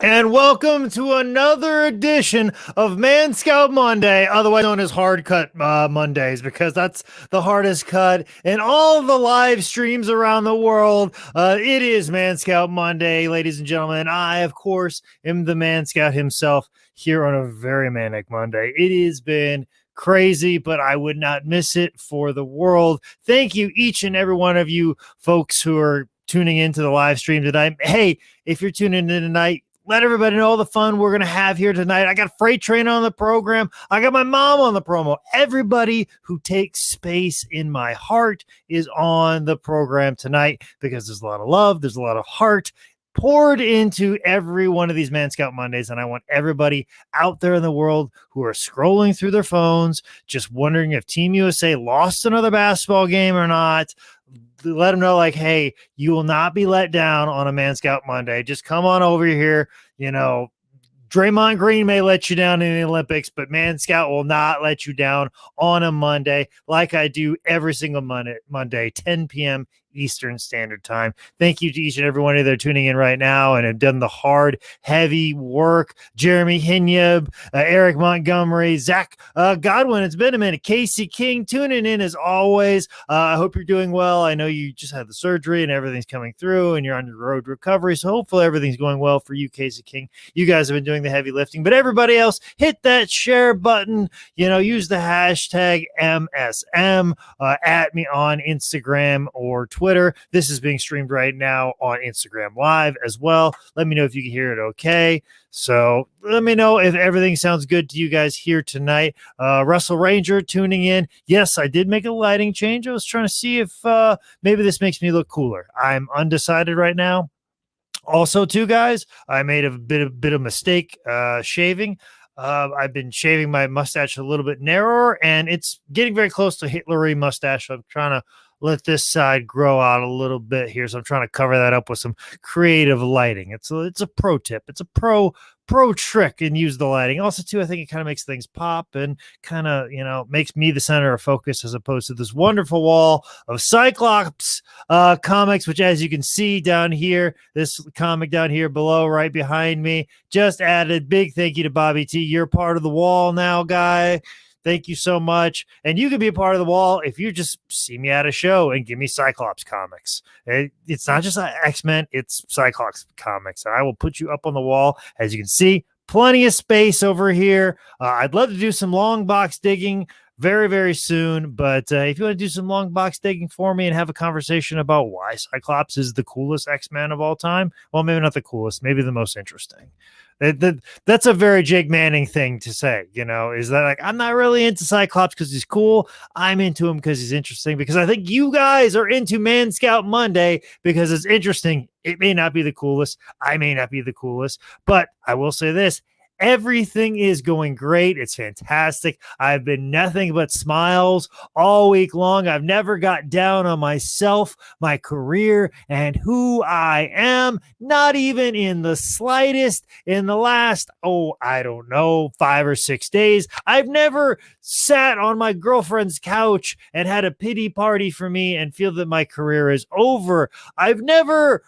And welcome to another edition of Man Scout Monday, otherwise known as Hard Cut Mondays, because that's the hardest cut in all the live streams around the world. It is Man Scout Monday, ladies and gentlemen. I, of course, am the Man Scout himself here on a very manic Monday. It has been crazy, but I would not miss it for the world. Thank you, each and every one of you folks who are tuning into the live stream tonight. Hey, if you're tuning in tonight, let everybody know the fun we're going to have here tonight. I got Freight Train on the program. I got my mom on the promo. Everybody who takes space in my heart is on the program tonight because there's a lot of love. There's a lot of heart poured into every one of these Man Scout Mondays. And I want everybody out there in the world who are scrolling through their phones, just wondering if Team USA lost another basketball game or not, let them know, like, hey, you will not be let down on a Man Scout Monday. Just come on over here. You know, Draymond Green may let you down in the Olympics, but Man Scout will not let you down on a Monday like I do every single Monday, 10 p.m. Eastern Standard Time. Thank you to each and every one of you that are tuning in right now and have done the hard, heavy work. Jeremy Hinyeb, Eric Montgomery, Zach Godwin. It's been a minute. Casey King tuning in as always. I hope you're doing well. I know you just had the surgery and everything's coming through and you're on your road to recovery. So hopefully everything's going well for you, Casey King. You guys have been doing the heavy lifting, but everybody else, hit that share button. Use the hashtag MSM, at me on Instagram or Twitter. This is being streamed right now on Instagram Live as well. Let me know if you can hear it okay. So let me know if everything sounds good to you guys here tonight. Russell Ranger tuning in. Yes, I did make a lighting change. I was trying to see if maybe this makes me look cooler. I'm undecided right now. Also, too, guys, I made a bit of mistake shaving. I've been shaving my mustache a little bit narrower, and it's getting very close to Hitlery mustache. So I'm trying to let this side grow out a little bit here. So I'm trying to cover that up with some creative lighting. It's a pro tip. It's a pro trick and use the lighting. Also, too, I think it kind of makes things pop and kind of, makes me the center of focus as opposed to this wonderful wall of Cyclops comics, which, as you can see down here, this comic down here below, right behind me, just added. Big thank you to Bobby T. You're part of the wall now, guy. Thank you so much. And you can be a part of the wall if you just see me at a show and give me Cyclops comics. It's not just X-Men, it's Cyclops comics. And I will put you up on the wall. As you can see, plenty of space over here. I'd love to do some long box digging very, very soon. But if you want to do some long box digging for me and have a conversation about why Cyclops is the coolest X-Men of all time, well, maybe not the coolest, maybe the most interesting. That's a very Jake Manning thing to say, is that, like, I'm not really into Cyclops because he's cool. I'm into him because he's interesting, because I think you guys are into Man Scout Monday because it's interesting. It may not be the coolest. I may not be the coolest, but I will say this. Everything is going great. It's fantastic. I've been nothing but smiles all week long. I've never got down on myself, my career, and who I am, not even in the slightest. In the last, 5 or 6 days, I've never sat on my girlfriend's couch and had a pity party for me and feel that my career is over. I've never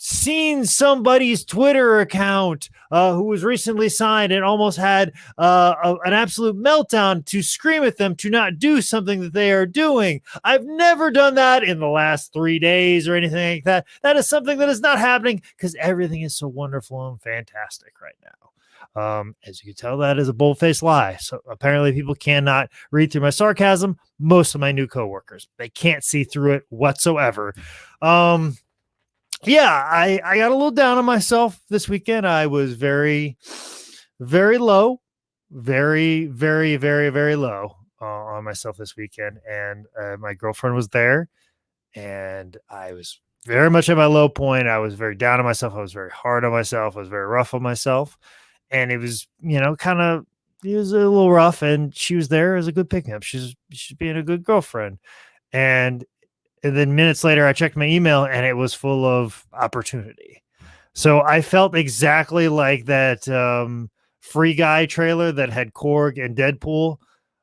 seen somebody's Twitter account who was recently signed and almost had an absolute meltdown to scream at them to not do something that they are doing. I've never done that in the last 3 days or anything like that. That is something that is not happening because everything is so wonderful and fantastic right now. As you can tell, that is a bold-faced lie. So apparently people cannot read through my sarcasm. Most of my new coworkers, they can't see through it whatsoever. Yeah, I got a little down on myself this weekend. I was very, very low, very, very, very, very low on myself this weekend. And my girlfriend was there, and I was very much at my low point. I was very down on myself. I was very hard on myself. I was very rough on myself. And it was, it was a little rough. And she was there as a good pick-me-up. She's being a good girlfriend. And then minutes later, I checked my email and it was full of opportunity. So I felt exactly like that Free Guy trailer that had Korg and Deadpool,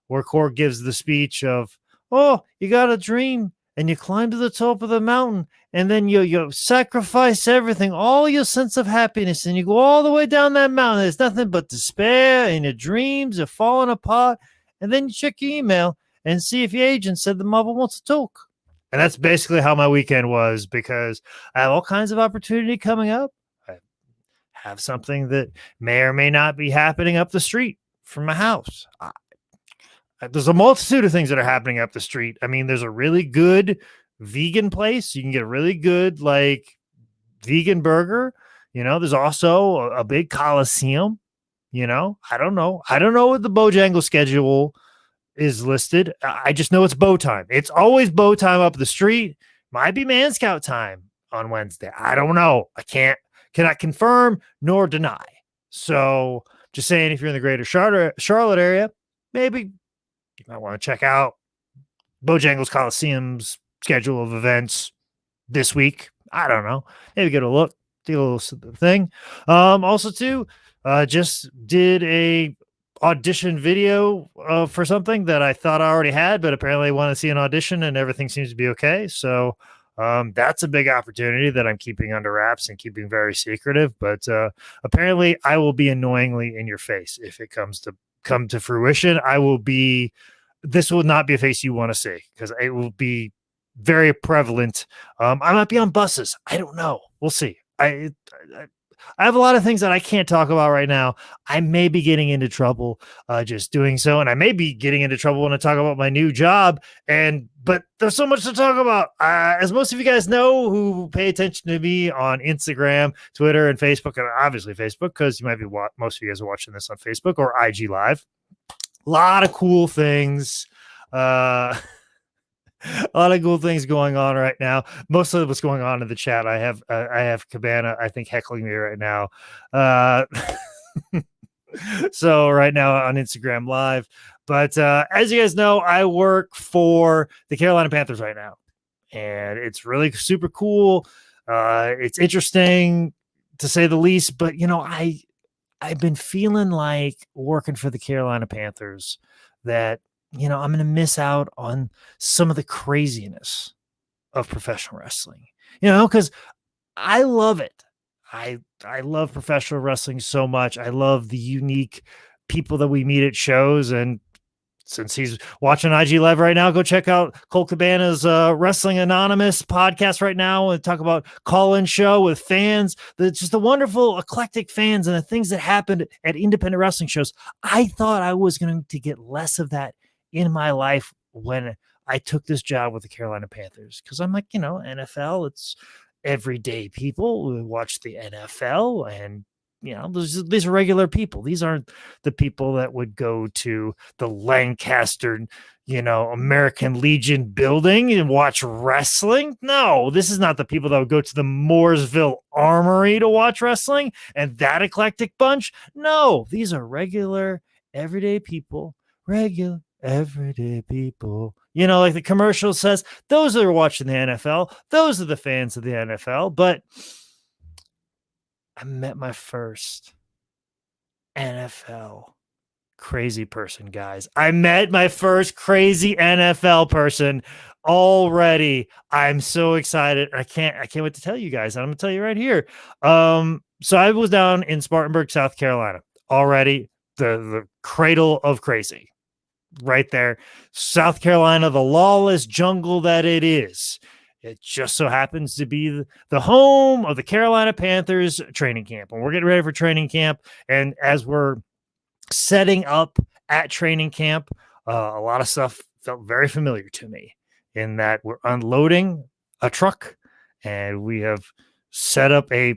where Korg gives the speech of, "Oh, you got a dream and you climb to the top of the mountain, and then you sacrifice everything, all your sense of happiness, and you go all the way down that mountain. There's nothing but despair, and your dreams are falling apart. And then you check your email and see if your agent said the mother wants to talk. And that's basically how my weekend was, because I have all kinds of opportunity coming up. I have something that may or may not be happening up the street from my house. There's a multitude of things that are happening up the street. I mean, there's a really good vegan place. You can get a really good, like, vegan burger. There's also a big Coliseum. I don't know. I don't know what the Bojangles schedule is listed. I just know it's bow time. It's always bow time up the street. Might be Man Scout time on Wednesday. I don't know. I cannot confirm nor deny. So just saying, if you're in the greater Charlotte area, maybe you might want to check out Bojangles Coliseum's schedule of events this week. I don't know. Maybe get a look, do a little thing. Also, too, just did a audition video for something that I thought I already had, but apparently I want to see an audition and everything seems to be okay. So that's a big opportunity that I'm keeping under wraps and keeping very secretive. But apparently I will be annoyingly in your face if it come to fruition. This will not be a face you want to see, because it will be very prevalent. I might be on buses. I don't know. We'll see. I have a lot of things that I can't talk about right now. I may be getting into trouble just doing so, and I may be getting into trouble when I talk about my new job. But there's so much to talk about. As most of you guys know who pay attention to me on Instagram, Twitter, and Facebook, and obviously Facebook, because most of you guys are watching this on Facebook or IG Live. A lot of cool things. A lot of cool things going on right now. Most of what's going on in the chat, I have Cabana, I think, heckling me right now. So right now on Instagram Live. But as you guys know, I work for the Carolina Panthers right now, and it's really super cool. It's interesting to say the least, but I've been feeling like working for the Carolina Panthers that, I'm going to miss out on some of the craziness of professional wrestling, because I love it. I love professional wrestling so much. I love the unique people that we meet at shows. And since he's watching IG Live right now, go check out Cole Cabana's Wrestling Anonymous podcast right now and talk about call-in show with fans. Just the wonderful, eclectic fans and the things that happened at independent wrestling shows. I thought I was going to get less of that in my life when I took this job with the Carolina Panthers, because I'm like, NFL, it's everyday people who watch the NFL, and these are regular people. These aren't the people that would go to the Lancaster, American Legion building and watch wrestling. No, this is not the people that would go to the Mooresville Armory to watch wrestling, and that eclectic bunch. No, these are regular, everyday people, regular, everyday people. Like the commercial says, those that are watching the NFL, those are the fans of the NFL. But I met my first NFL crazy person, guys. I met my first crazy NFL person already. I'm so excited. I can't wait to tell you guys. I'm going to tell you right here. So I was down in Spartanburg, South Carolina already, the cradle of crazy right there. South Carolina, the lawless jungle that it is. It just so happens to be the home of the Carolina Panthers training camp. And we're getting ready for training camp. And as we're setting up at training camp, a lot of stuff felt very familiar to me, in that we're unloading a truck and we have set up a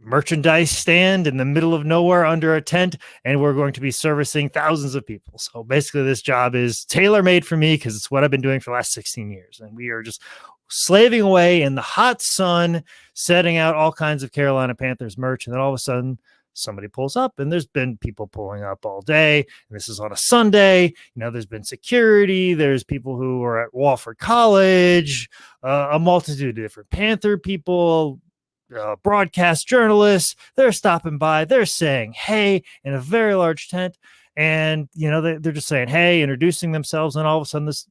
merchandise stand in the middle of nowhere under a tent, and we're going to be servicing thousands of people. So basically this job is tailor-made for me, because it's what I've been doing for the last 16 years. And we are just slaving away in the hot sun, setting out all kinds of Carolina Panthers merch. And then all of a sudden somebody pulls up, and there's been people pulling up all day. And this is on a Sunday. There's been security. There's people who are at Wofford College, a multitude of different Panther people, broadcast journalists. They're stopping by. They're saying, hey, in a very large tent. And, they're just saying, hey, introducing themselves. And all of a sudden this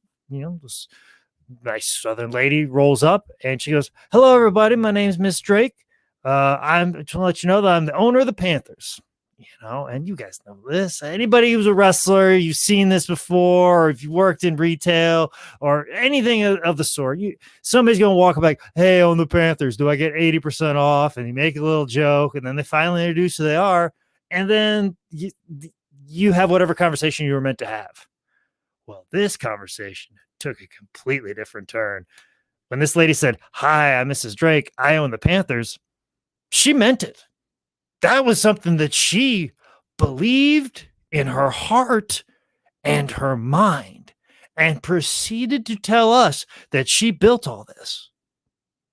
nice Southern lady rolls up and she goes, "Hello, everybody. My name's Miss Drake. I'm just want to let you know that I'm the owner of the Panthers." And you guys know this. Anybody who's a wrestler, you've seen this before, or if you worked in retail or anything of the sort, somebody's going to walk back, "Hey, on the Panthers, do I get 80% off?" And you make a little joke, and then they finally introduce who they are, and then you have whatever conversation you were meant to have. Well, this conversation took a completely different turn. When this lady said, "Hi, I'm Mrs. Drake. I own the Panthers," she meant it. That was something that she believed in her heart and her mind, and proceeded to tell us that she built all this.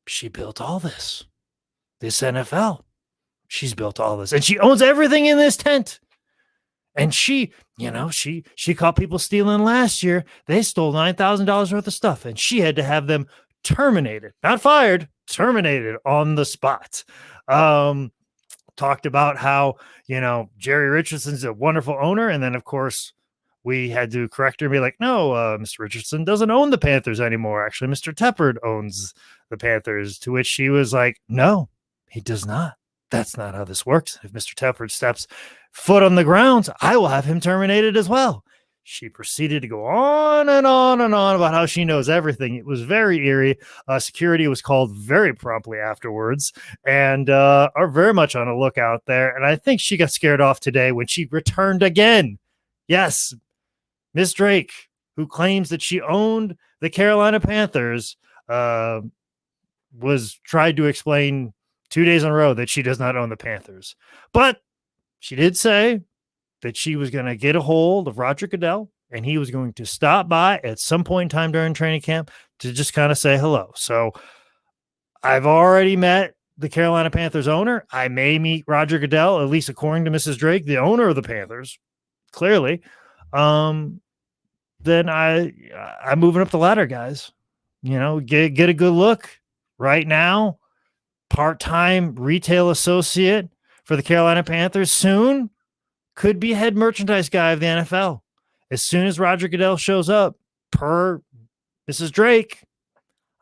She built all this. This NFL. She's built all this. And she owns everything in this tent. And she caught people stealing last year. They stole $9,000 worth of stuff, and she had to have them terminated, not fired, terminated on the spot. Talked about how, Jerry Richardson's a wonderful owner. And then, of course, we had to correct her and be like, "No, Mr. Richardson doesn't own the Panthers anymore. Actually, Mr. Tepper owns the Panthers." To which she was like, "No, he does not. That's not how this works. If Mr. Tepper steps foot on the ground, I will have him terminated as well." She proceeded to go on and on and on about how she knows everything. It was very eerie. Security was called very promptly afterwards, and are very much on a lookout there. And I think she got scared off today when she returned again. Yes, Miss Drake, who claims that she owned the Carolina Panthers, was tried to explain 2 days in a row that she does not own the Panthers. But she did say that she was going to get a hold of Roger Goodell, and he was going to stop by at some point in time during training camp to just kind of say hello. So I've already met the Carolina Panthers owner. I may meet Roger Goodell, at least according to Mrs. Drake, the owner of the Panthers, clearly. Then I'm moving up the ladder, guys. Get a good look right now. Part-time retail associate for the Carolina Panthers. Soon could be head merchandise guy of the NFL. As soon as Roger Goodell shows up, per Mrs. Drake,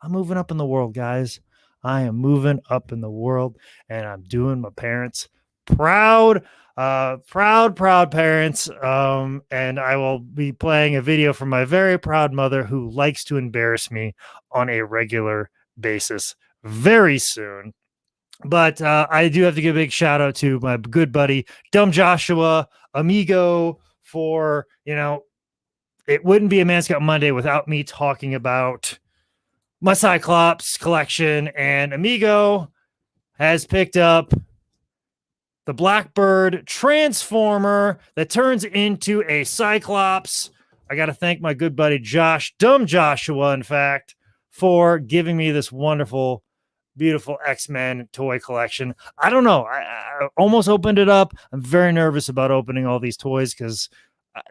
I'm moving up in the world, guys. I am moving up in the world, and I'm doing my parents proud. Proud parents. And I will be playing a video from my very proud mother, who likes to embarrass me on a regular basis, very soon. But I do have to give a big shout out to my good buddy, Dumb Joshua, amigo, for, it wouldn't be a Man Scout Monday without me talking about my Cyclops collection. And Amigo has picked up the Blackbird Transformer that turns into a Cyclops. I got to thank my good buddy Josh, Dumb Joshua, in fact, for giving me this wonderful, beautiful X-Men toy collection. I don't know. I almost opened it up. I'm very nervous about opening all these toys because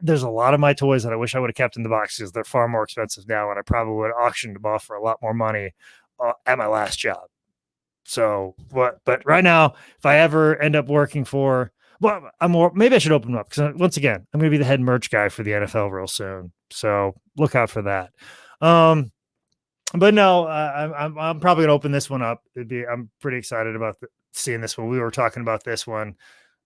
there's a lot of my toys that I wish I would have kept in the box because they're far more expensive now, and I probably would have auctioned them off for a lot more money at my last job. So, but right now, if I ever end up working for, maybe I should open them up because once again, I'm going to be the head merch guy for the NFL real soon. So look out for that. But no, I'm probably going to open this one up. I'm pretty excited about seeing this one. We were talking about this one.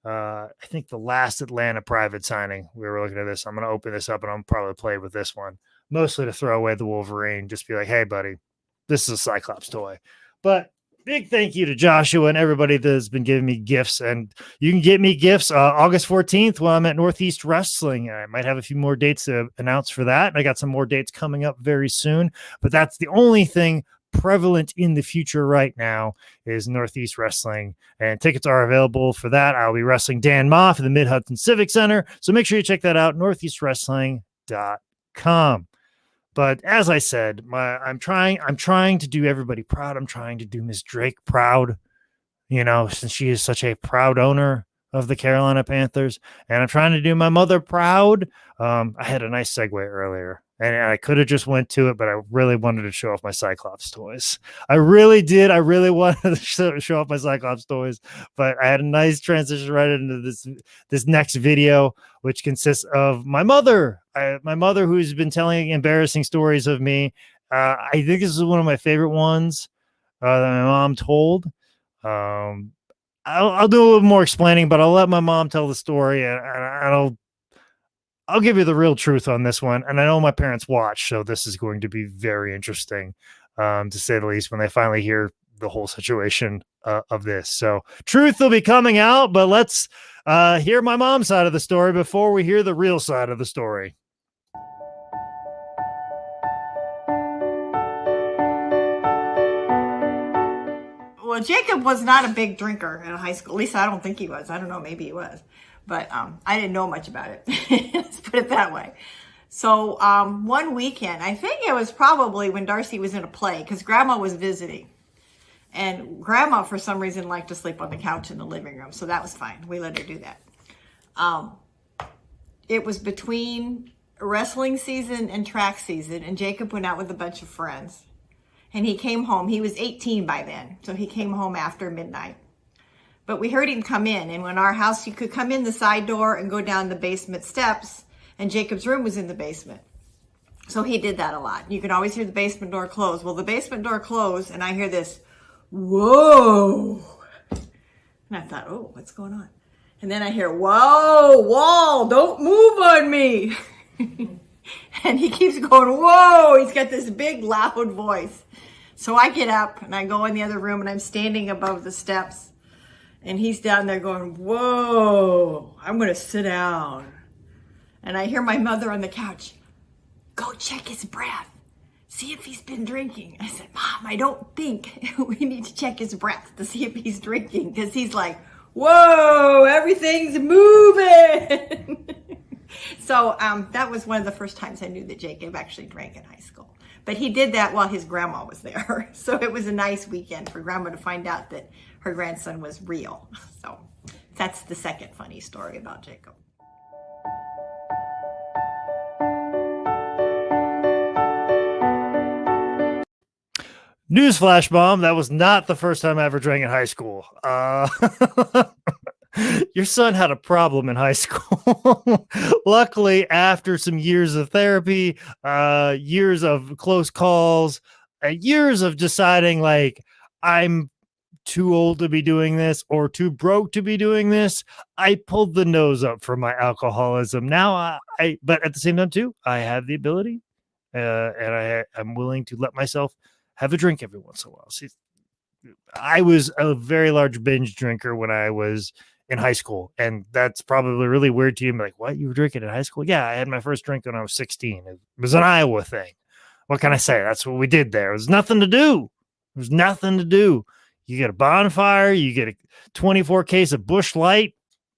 I think the last Atlanta private signing, we were looking at this. I'm going to open this up and I'll probably play with this one, mostly to throw away the Wolverine. Just be like, "Hey, buddy, this is a Cyclops toy." But big thank you to Joshua and everybody that has been giving me gifts. And you can get me gifts August 14th when I'm at Northeast Wrestling. I might have a few more dates to announce for that. I got some more dates coming up very soon, but that's the only thing prevalent in the future right now is Northeast Wrestling, and tickets are available for that. I'll be wrestling Dan Moff in the Mid-Hudson Civic Center, so make sure you check that out, northeastwrestling.com. But as I said, I'm trying to do everybody proud. I'm trying to do Miss Drake proud, since she is such a proud owner of the Carolina Panthers, and I'm trying to do my mother proud. I had a nice segue earlier, and I could have just went to it, but I really wanted to show off my Cyclops toys. I really did. I really wanted to show off my Cyclops toys, but I had a nice transition right into this next video, which consists of my mother, who's been telling embarrassing stories of me, I think this is one of my favorite ones that my mom told. Um, I'll do a little more explaining, but I'll let my mom tell the story, and I'll give you the real truth on this one. And I know my parents watch, so this is going to be very interesting, to say the least, when they finally hear the whole situation of this. So truth will be coming out, but let's hear my mom's side of the story before we hear the real side of the story. Well, Jacob was not a big drinker in high school. At least I don't think he was. I don't know. Maybe he was. But I didn't know much about it. Let's put it that way. So one weekend, I think it was probably when Darcy was in a play, because Grandma was visiting. And Grandma, for some reason, liked to sleep on the couch in the living room. So that was fine. We let her do that. It was between wrestling season and track season. And Jacob went out with a bunch of friends. And he came home. He was 18 by then. So he came home after midnight. But we heard him come in. And when our house, you could come in the side door and go down the basement steps. And Jacob's room was in the basement. So he did that a lot. You could always hear the basement door close. Well, the basement door closed, and I hear this, whoa. And I thought, oh, what's going on? And then I hear, whoa, wall, don't move on me. And he keeps going, whoa. He's got this big, loud voice. So I get up, and I go in the other room, and I'm standing above the steps. And he's down there going, whoa, I'm going to sit down. And I hear my mother on the couch, go check his breath. See if he's been drinking. I said, Mom, I don't think we need to check his breath to see if he's drinking. Because he's like, whoa, everything's moving. So that was one of the first times I knew that Jacob actually drank in high school. But he did that while his grandma was there. So it was a nice weekend for grandma to find out that her grandson was real. So that's the second funny story about Jacob. Newsflash, Mom, that was not the first time I ever drank in high school. Your son had a problem in high school. Luckily, after some years of therapy, years of close calls, years of deciding like I'm too old to be doing this or too broke to be doing this, I pulled the nose up for my alcoholism. Now but at the same time too, I have the ability, and I'm willing to let myself have a drink every once in a while. See, I was a very large binge drinker when I was in high school, and that's probably really weird to you. I'm like, what? You were drinking in high school? Yeah, I had my first drink when I was 16. It was an Iowa thing. What can I say? That's what we did there. There's nothing to do. There's nothing to do. You get a bonfire. You get a 24 case of Busch Light.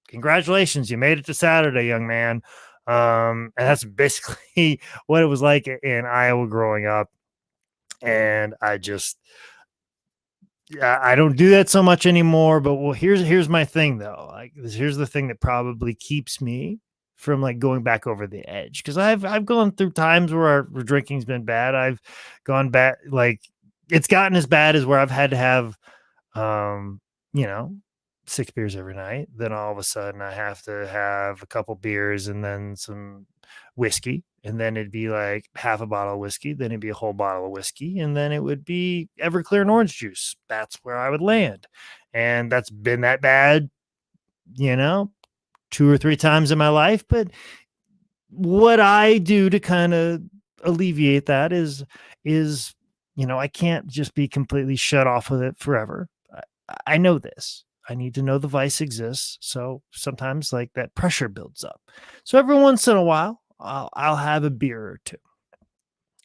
Congratulations. You made it to Saturday, young man. And that's basically what it was like in Iowa growing up. And I don't do that so much anymore. But well, here's my thing though. Like here's the thing that probably keeps me from like going back over the edge, because I've gone through times where our drinking's been bad. I've gone back, like it's gotten as bad as where I've had to have 6 beers every night. Then all of a sudden I have to have a couple beers and then some whiskey. And then it'd be like half a bottle of whiskey. Then it'd be a whole bottle of whiskey. And then it would be Everclear and orange juice. That's where I would land. And that's been that bad, 2 or 3 times in my life. But what I do to kind of alleviate that is, I can't just be completely shut off with it forever. I know this. I need to know the vice exists. So sometimes like that pressure builds up. So every once in a while, I'll have a beer or two.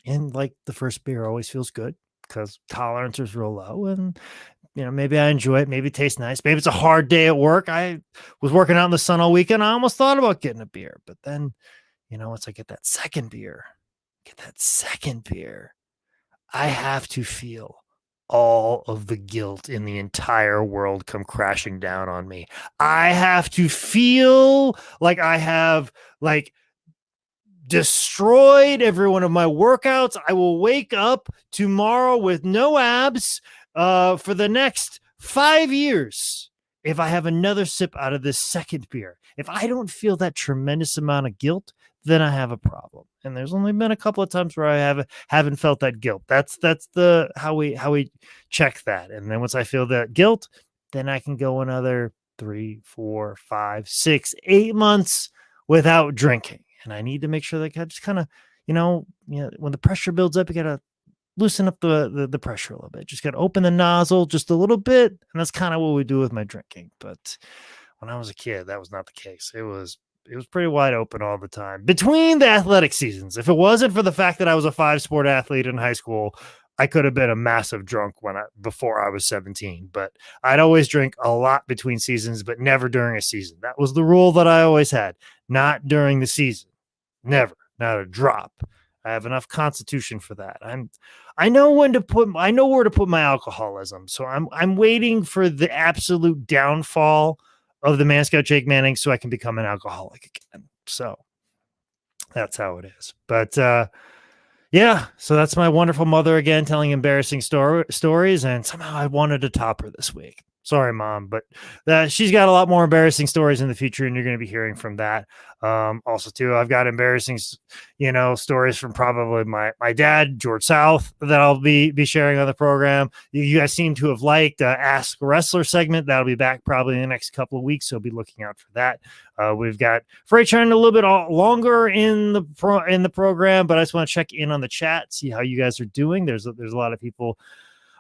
And like the first beer always feels good because tolerance is real low. And, maybe I enjoy it. Maybe it tastes nice. Maybe it's a hard day at work. I was working out in the sun all weekend. I almost thought about getting a beer. But then, once I get that second beer, I have to feel all of the guilt in the entire world come crashing down on me. I have to feel like I have destroyed every one of my workouts. I will wake up tomorrow with no abs for the next 5 years if I have another sip out of this second beer. If I don't feel that tremendous amount of guilt, then I have a problem. And there's only been a couple of times where I haven't felt that guilt. That's the how we check that. And then once I feel that guilt, then I can go another 3, 4, 5, 6, 8 months without drinking. And I need to make sure that I just kind of, when the pressure builds up, you gotta loosen up the pressure a little bit. Just gotta open the nozzle just a little bit. And that's kind of what we do with my drinking. But when I was a kid, that was not the case. It was pretty wide open all the time between the athletic seasons. If it wasn't for the fact that I was a 5-sport athlete in high school, I could have been a massive drunk before I was 17, but I'd always drink a lot between seasons, but never during a season. That was the rule that I always had. Not during the season. Never. Not a drop. I have enough constitution for that. I know where to put my alcoholism. So I'm waiting for the absolute downfall of the Man Scout Jake Manning so I can become an alcoholic again. So that's how it is. But yeah, so that's my wonderful mother again telling embarrassing stories, and somehow I wanted to top her this week. Sorry, Mom, but she's got a lot more embarrassing stories in the future, and you're going to be hearing from that. Also, too, I've got embarrassing, stories from probably my dad, George South, that I'll be sharing on the program. You guys seem to have liked Ask a Wrestler segment. That'll be back probably in the next couple of weeks, so be looking out for that. We've got Freight running a little bit longer in the program, but I just want to check in on the chat, see how you guys are doing. There's a lot of people.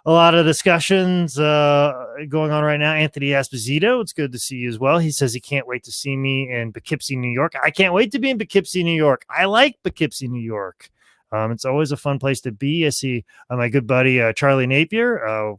A lot of discussions going on right now. Anthony Esposito, it's good to see you as well. He says he can't wait to see me in Poughkeepsie, New York. I can't wait to be in Poughkeepsie, New York. I like Poughkeepsie, New York. It's always a fun place to be. I see my good buddy Charlie Napier.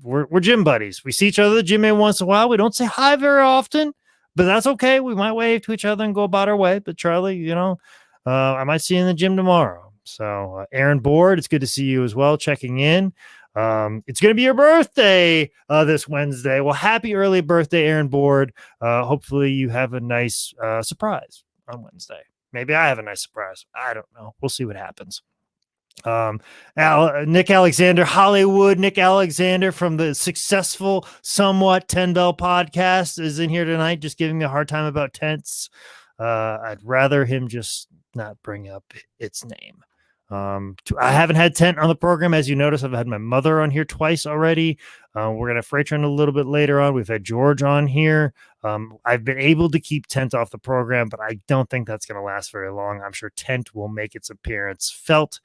We're gym buddies. We see each other at the gym every once in a while. We don't say hi very often, but that's okay. We might wave to each other and go about our way. But Charlie, I might see you in the gym tomorrow. So Aaron Board, it's good to see you as well, checking in. It's going to be your birthday this Wednesday. Well, happy early birthday, Aaron Board. Hopefully you have a nice surprise on Wednesday. Maybe I have a nice surprise. I don't know. We'll see what happens. Nick Alexander, Hollywood Nick Alexander from the successful Somewhat 10 Bell podcast is in here tonight, just giving me a hard time about tents. I'd rather him just not bring up its name. I haven't had Tent on the program. As you notice, I've had my mother on here twice already. We're going to have Freight Train a little bit later on. We've had George on here. I've been able to keep Tent off the program, but I don't think that's going to last very long. I'm sure Tent will make its appearance felt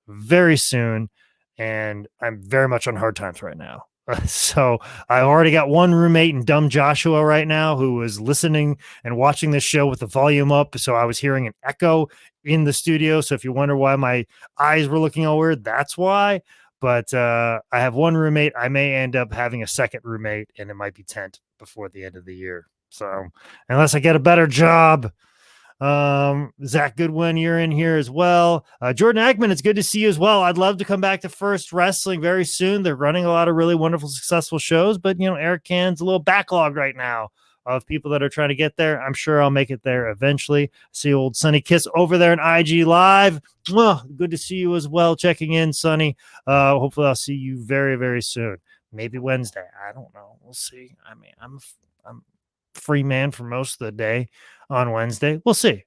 very soon, and I'm very much on hard times right now. So I already got one roommate in Dumb Joshua right now who was listening and watching this show with the volume up. So I was hearing an echo in the studio. So if you wonder why my eyes were looking all weird, that's why. But I have one roommate. I may end up having a second roommate, and it might be Tent before the end of the year. So unless I get a better job. Zach Goodwin, you're in here as well. Jordan Ackman, it's good to see you as well. I'd love to come back to First Wrestling very soon. They're running a lot of really wonderful, successful shows, but Eric Can's a little backlog right now of people that are trying to get there. I'm sure I'll make it there eventually. See old Sonny Kiss over there in IG Live. Well, good to see you as well. Checking in, Sonny. Hopefully I'll see you very, very soon. Maybe Wednesday. I don't know. We'll see. I mean, I'm free man for most of the day on Wednesday. We'll see.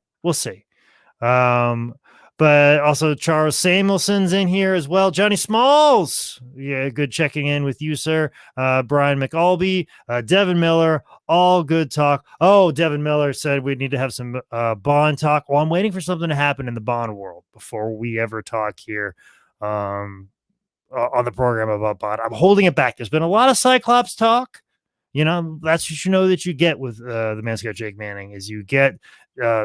But also Charles Samuelson's in here as well. Johnny Smalls. Yeah, good checking in with you, sir. Brian McAlby, Devin Miller, all good talk. Oh, Devin Miller said we need to have some Bond talk. Well, I'm waiting for something to happen in the Bond world before we ever talk here on the program about Bond. I'm holding it back. There's been a lot of Cyclops talk. That's what that you get with the Man Scout Jake Manning is you get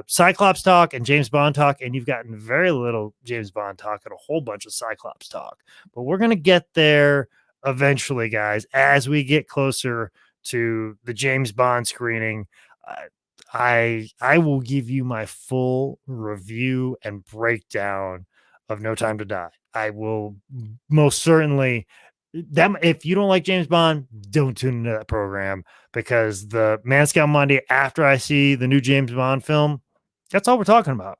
Cyclops talk and James Bond talk, and you've gotten very little James Bond talk and a whole bunch of Cyclops talk. But we're going to get there eventually, guys, as we get closer to the James Bond screening. I will give you my full review and breakdown of No Time to Die. I will most certainly... if you don't like James Bond, don't tune into that program, because the Man Scout Monday after I see the new James Bond film, that's all we're talking about.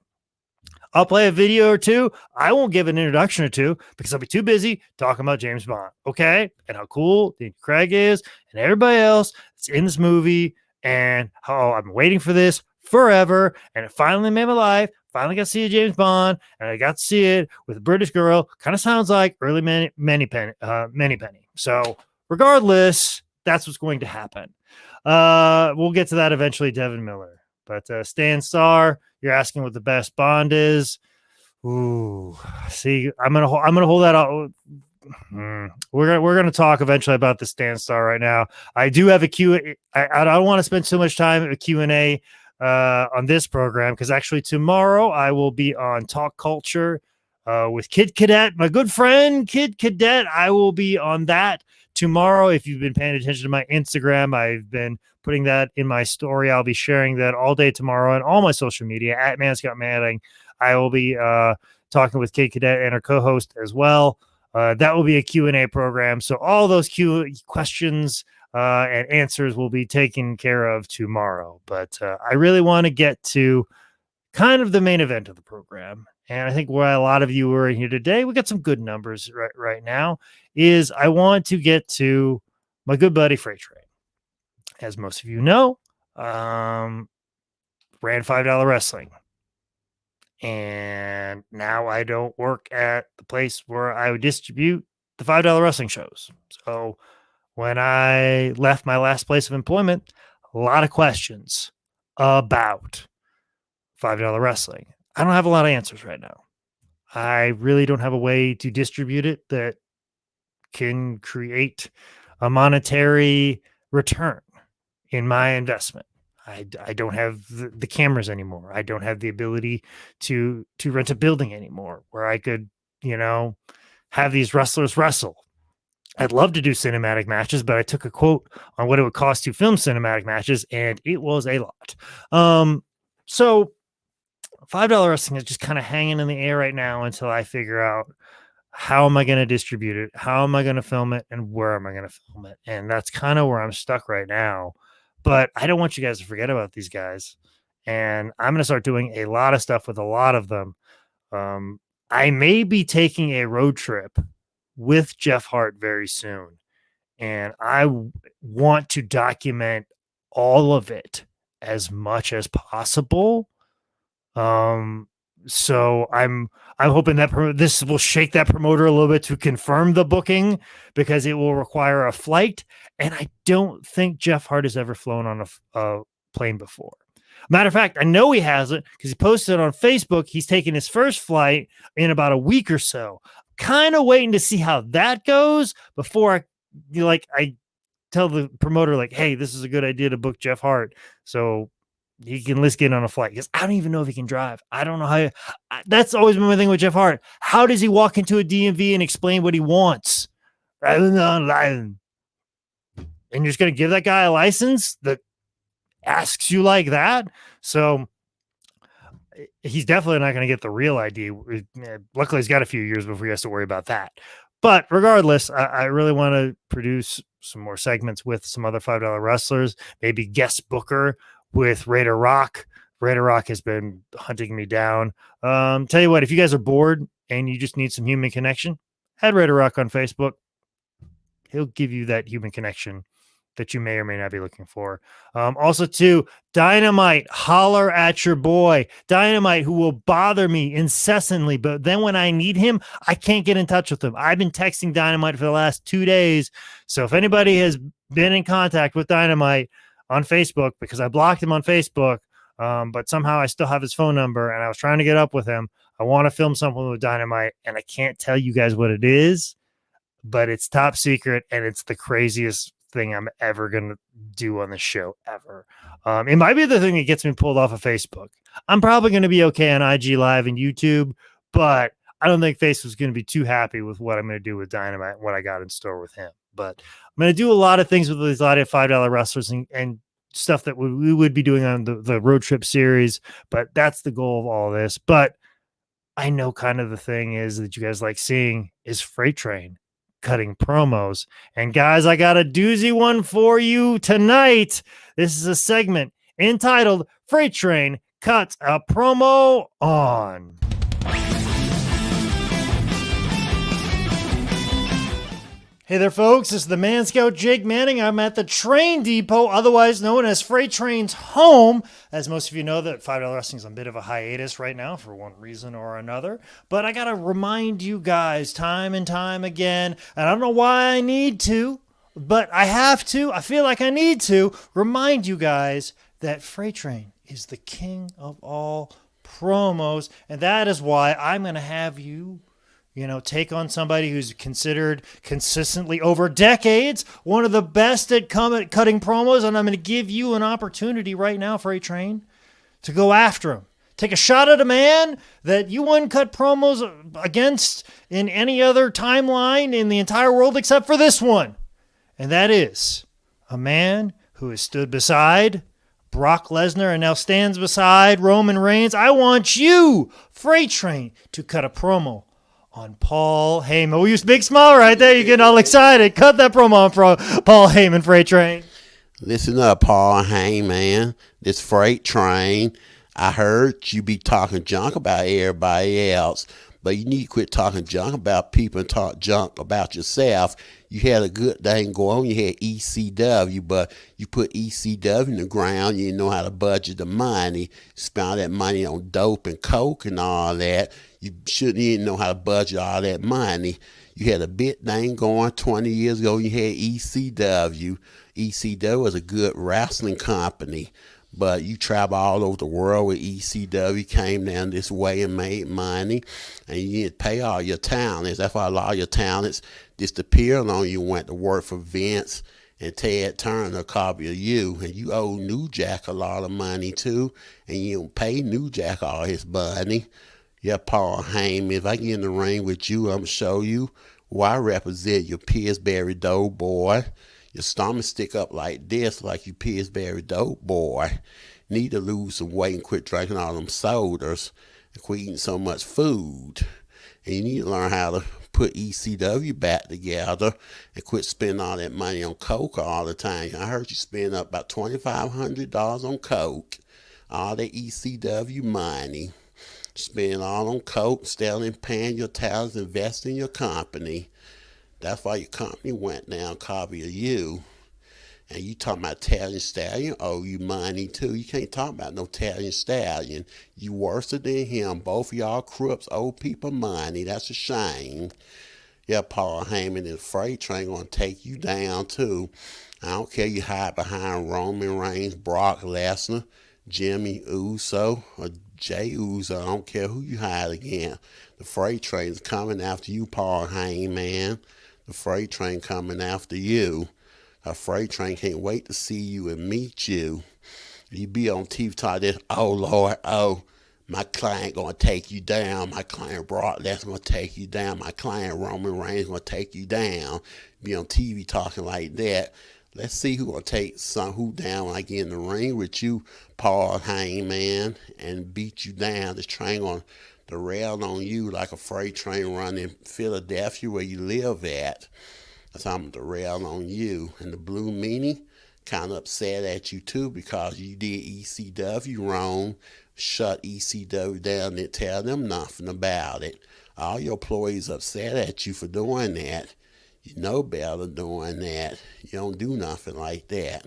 I'll play a video or two. I won't give an introduction or two because I'll be too busy talking about James Bond. Okay. And how cool Daniel Craig is and everybody else that's in this movie, and how I'm waiting for this forever. And it finally made my life. finally got to see a James Bond, and I got to see it with a British girl. Kind of sounds like early Moneypenny. So regardless, that's what's going to happen. We'll get to that eventually, Devin Miller. But Stan Starr, you're asking what the best Bond is. Ooh, see, I'm gonna hold that out. We're gonna talk eventually about the Stan Star right now. I do have a Q. I don't want to spend too much time at Q&A on this program, because actually tomorrow I will be on Talk Culture with Kid Cadet, my good friend Kid Cadet. I will be on that tomorrow. If you've been paying attention to my Instagram, I've been putting that in my story. I'll be sharing that all day tomorrow on all my social media at Man Manning. I will be talking with Kid Cadet and her co-host as well. That will be a Q&A program. So all those questions and answers will be taken care of tomorrow. But I really want to get to kind of the main event of the program. And I think why a lot of you are in here today, we got some good numbers right now, is I want to get to my good buddy Freight Train. As most of you know, ran $5 Wrestling. And now I don't work at the place where I would distribute the $5 Wrestling shows. So when I left my last place of employment, a lot of questions about $5 Wrestling. I don't have a lot of answers right now. I really don't have a way to distribute it that can create a monetary return in my investment. I don't have the cameras anymore. I don't have the ability to rent a building anymore where I could, have these wrestlers wrestle. I'd love to do cinematic matches, but I took a quote on what it would cost to film cinematic matches, and it was a lot. So $5 Wrestling is just kind of hanging in the air right now until I figure out how am I going to distribute it, how am I going to film it, and where am I going to film it. And that's kind of where I'm stuck right now. But I don't want you guys to forget about these guys. And I'm going to start doing a lot of stuff with a lot of them. I may be taking a road trip with Jeff Hart very soon. And I want to document all of it as much as possible. So I'm hoping that this will shake that promoter a little bit to confirm the booking, because it will require a flight. And I don't think Jeff Hart has ever flown on a plane before. Matter of fact, I know he hasn't, because he posted on Facebook he's taking his first flight in about a week or so. Kind of waiting to see how that goes before I tell the promoter, like, hey, this is a good idea to book Jeff Hart so he can list get on a flight, because I don't even know if he can drive. I don't know how. That's always been my thing with Jeff Hart. How does he walk into a DMV and explain what he wants? And you're just going to give that guy a license that asks you like that? So he's definitely not going to get the real ID. Luckily, he's got a few years before he has to worry about that. But regardless, I really want to produce some more segments with some other $5 wrestlers, maybe guest booker with Raider Rock. Raider Rock has been hunting me down. Tell you what, if you guys are bored and you just need some human connection, add Raider Rock on Facebook. He'll give you that human connection that you may or may not be looking for. Also, too, Dynamite, holler at your boy. Dynamite, who will bother me incessantly, but then when I need him, I can't get in touch with him. I've been texting Dynamite for the last 2 days. So if anybody has been in contact with Dynamite on Facebook, because I blocked him on Facebook, but somehow I still have his phone number and I was trying to get up with him. I want to film something with Dynamite, and I can't tell you guys what it is, but it's top secret and it's the craziest thing I'm ever going to do on the show ever. It might be the thing that gets me pulled off of Facebook. I'm probably going to be okay on IG Live and YouTube, but I don't think Facebook's going to be too happy with what I'm going to do with Dynamite and what I got in store with him. But I'm going to do a lot of things with these lot of $5 wrestlers and stuff that we would be doing on the road trip series, but that's the goal of all this. But I know kind of the thing is that you guys like seeing is Freight Train cutting promos. And guys, I got a doozy one for you tonight. This is a segment entitled Freight Train Cuts a Promo On. Hey there, folks. This is the Man Scout Jake Manning. I'm at the train depot, otherwise known as Freight Train's home. As most of you know, that $5 Wrestling is on a bit of a hiatus right now for one reason or another. But I got to remind you guys time and time again, and I don't know why I need to, but I have to. I feel like I need to remind you guys that Freight Train is the king of all promos, and that is why I'm going to have you take on somebody who's considered consistently over decades one of the best at cutting promos, and I'm going to give you an opportunity right now, Freight Train, to go after him. Take a shot at a man that you wouldn't cut promos against in any other timeline in the entire world except for this one. And that is a man who has stood beside Brock Lesnar and now stands beside Roman Reigns. I want you, Freight Train, to cut a promo on Paul Heyman. Oh, you big smile right there. You're getting all excited. Cut that promo on Paul Heyman, Freight Train. Listen up, Paul Heyman. This Freight Train. I heard you be talking junk about everybody else, but you need to quit talking junk about people and talk junk about yourself. You had a good thing going on. You had ECW, but you put ECW in the ground. You didn't know how to budget the money. You spent all that money on dope and coke and all that. You shouldn't even know how to budget all that money. You had a big thing going 20 years ago. You had ECW. ECW was a good wrestling company, but you travel all over the world with ECW, came down this way and made money, and you didn't pay all your talents. That's why a lot of your talents disappeared on you, went to work for Vince and Ted Turner, a copy of you, and you owe New Jack a lot of money too, and you don't pay New Jack all his money. Yeah, Paul Heyman, if I get in the ring with you, I'm going to show you why I represent your Pillsbury Doughboy. Your stomach stick up like this, like you Pillsbury Doughboy. Need to lose some weight and quit drinking all them sodas and quit eating so much food. And you need to learn how to put ECW back together and quit spending all that money on coke all the time. I heard you spend up about $2,500 on coke. All that ECW money. Spend all on coke, selling, paying your talents, invest in your company. That's why your company went down, copy of you. And you talking about Italian Stallion, owe you money too. You can't talk about no Italian Stallion. You worse than him. Both of y'all crooks owe people money. That's a shame. Yeah, Paul Heyman and Freight Train gonna take you down too. I don't care you hide behind Roman Reigns, Brock Lesnar, Jimmy Uso, or Jay Uso. I don't care who you hide against. The Freight Train's coming after you, Paul Heyman. The Freight Train coming after you. A Freight Train can't wait to see you and meet you. You be on TV talking this, oh Lord, oh, my client gonna take you down. My client Brock Lesnar gonna take you down. My client Roman Reigns gonna take you down. Be on TV talking like that. Let's see who gonna take who down when I get in the ring with you, Paul Heyman, and beat you down. This train gonna derail on you like a freight train running in Philadelphia where you live at. That's how I'm gonna derail on you. And the Blue Meanie kind of upset at you too because you did ECW wrong. Shut ECW down and didn't tell them nothing about it. All your employees upset at you for doing that. You know better doing that. You don't do nothing like that.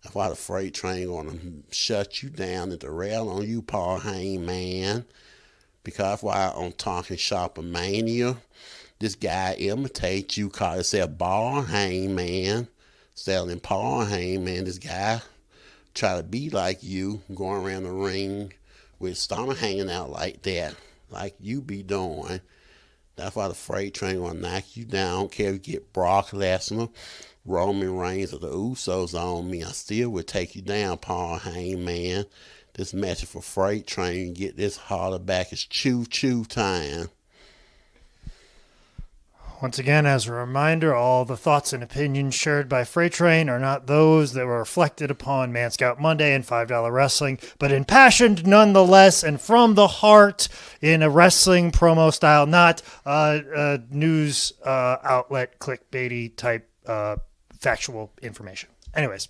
That's why the Freight Train gonna shut you down and derail on you, Paul Heyman. Because that's why on Talking Shopper Mania, this guy imitates you, call himself Paul Heyman, selling Paul Heyman. This guy try to be like you, going around the ring with his stomach hanging out like that, like you be doing. That's why the Freight Train gonna knock you down. I don't care if you get Brock Lesnar, Roman Reigns, or the Usos on me. I still would take you down, Paul Heyman. This message for Freight Train, get this holler back. It's choo-choo time. Once again, as a reminder, all the thoughts and opinions shared by Freight Train are not those that were reflected upon Man Scout Monday and $5 Wrestling, but impassioned nonetheless and from the heart in a wrestling promo style, not news outlet clickbaity type factual information. Anyways.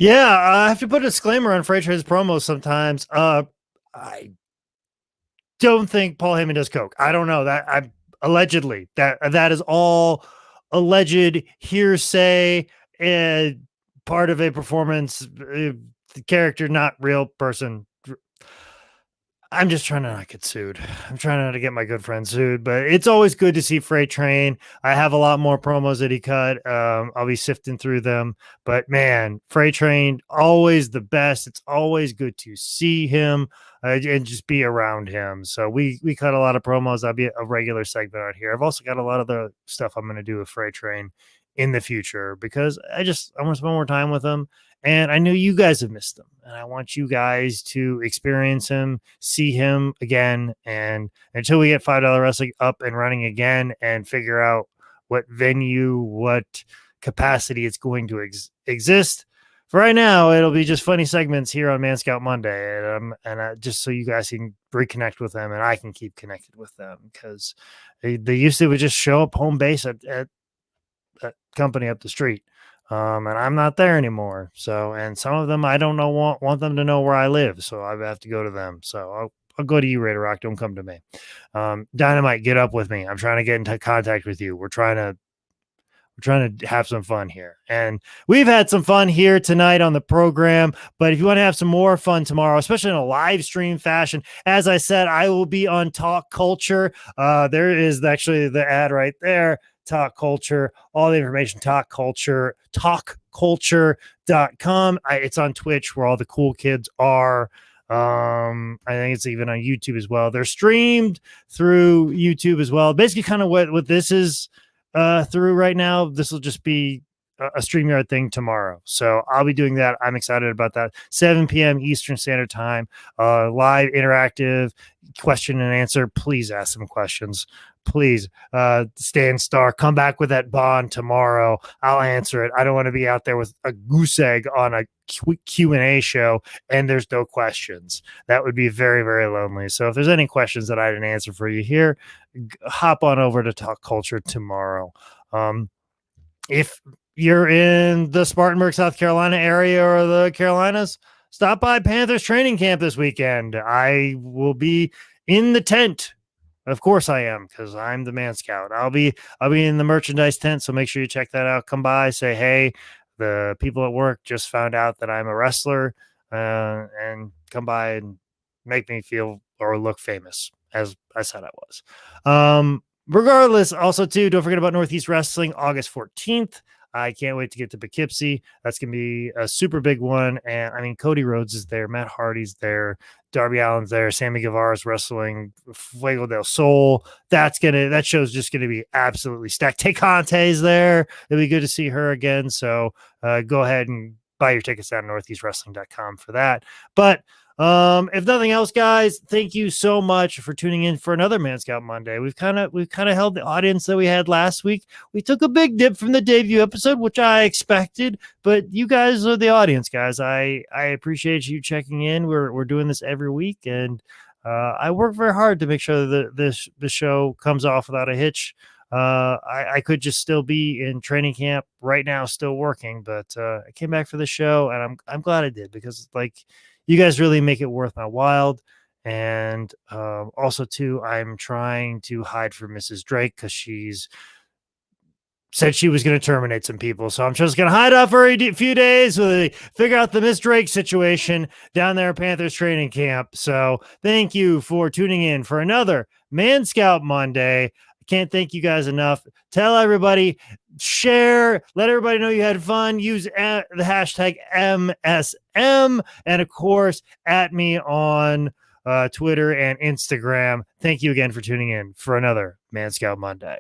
Yeah, I have to put a disclaimer on Freight Train's promos sometimes. I don't think Paul Heyman does coke. I don't know that. I allegedly that is all alleged hearsay and part of a performance. The character, not real person. I'm just trying to not get sued. I'm trying not to get my good friend sued, but it's always good to see Freight Train. I have a lot more promos that he cut. I'll be sifting through them, but man, Freight Train, always the best. It's always good to see him and just be around him. So we cut a lot of promos. I'll be a regular segment out here. I've also got a lot of the stuff I'm going to do with Freight Train in the future because I want to spend more time with him. And I know you guys have missed him, and I want you guys to experience him, see him again. And until we get $5 Wrestling up and running again and figure out what venue, what capacity it's going to exist, for right now, it'll be just funny segments here on Man Scout Monday. And just so you guys can reconnect with them and I can keep connected with them because they used to would just show up home base at company up the street. And I'm not there anymore. So, and some of them I don't know want them to know where I live, so I have to go to them. So I'll go to you, Raider Rock. Don't come to me. Dynamite, get up with me. I'm trying to get into contact with you. We're trying to have some fun here, and we've had some fun here tonight on the program. But if you want to have some more fun tomorrow, especially in a live stream fashion, as I said, I will be on Talk Culture. There is actually the ad right there. Talk Culture, all the information, talkculture.com. It's on Twitch where all the cool kids are. I think it's even on YouTube as well. They're streamed through YouTube as well. Basically kind of what this is through right now. This will just be a StreamYard thing tomorrow. So I'll be doing that. I'm excited about that. 7 p.m. Eastern Standard Time, live interactive question and answer. Please ask some questions. Please, Stan Starr, come back with that bond tomorrow. I'll answer it. I don't want to be out there with a goose egg on a Q&A show and there's no questions. That would be very, very lonely. So if there's any questions that I didn't answer for you here, hop on over to Talk Culture tomorrow. If you're in the Spartanburg, South Carolina area or the Carolinas, stop by Panthers training camp this weekend. I will be in the tent. Of course I am, because I'm the Man Scout. I'll be in the merchandise tent, so make sure you check that out. Come by, say hey. The people at work just found out that I'm a wrestler, and come by and make me feel or look famous, as I said I was. Regardless, also too, don't forget about Northeast Wrestling, August 14th. I can't wait to get to Poughkeepsie. That's going to be a super big one. And I mean, Cody Rhodes is there. Matt Hardy's there. Darby Allin's there. Sammy Guevara's wrestling. Fuego del Sol. That show's just going to be absolutely stacked. Teconte's there. It'll be good to see her again. So go ahead and buy your tickets down at northeastwrestling.com for that. But if nothing else, guys, thank you so much for tuning in for another Man Scout Monday. We've kind of held the audience that we had last week. We took a big dip from the debut episode, which I expected, but you guys are the audience, guys. I appreciate you checking in. We're doing this every week, and I work very hard to make sure that the show comes off without a hitch. I could just still be in training camp right now, still working, but I came back for the show, and I'm glad I did, because you guys really make it worth my while. And also too, I'm trying to hide from Mrs. Drake because she's said she was going to terminate some people. So I'm just going to hide off for a few days while they figure out the Miss Drake situation down there at Panthers training camp. So thank you for tuning in for another Man Scout Monday. Can't thank you guys enough. Tell everybody, share, let everybody know you had fun. Use the hashtag MSM, and of course, at me on Twitter and Instagram. Thank you again for tuning in for another Man Scout Monday.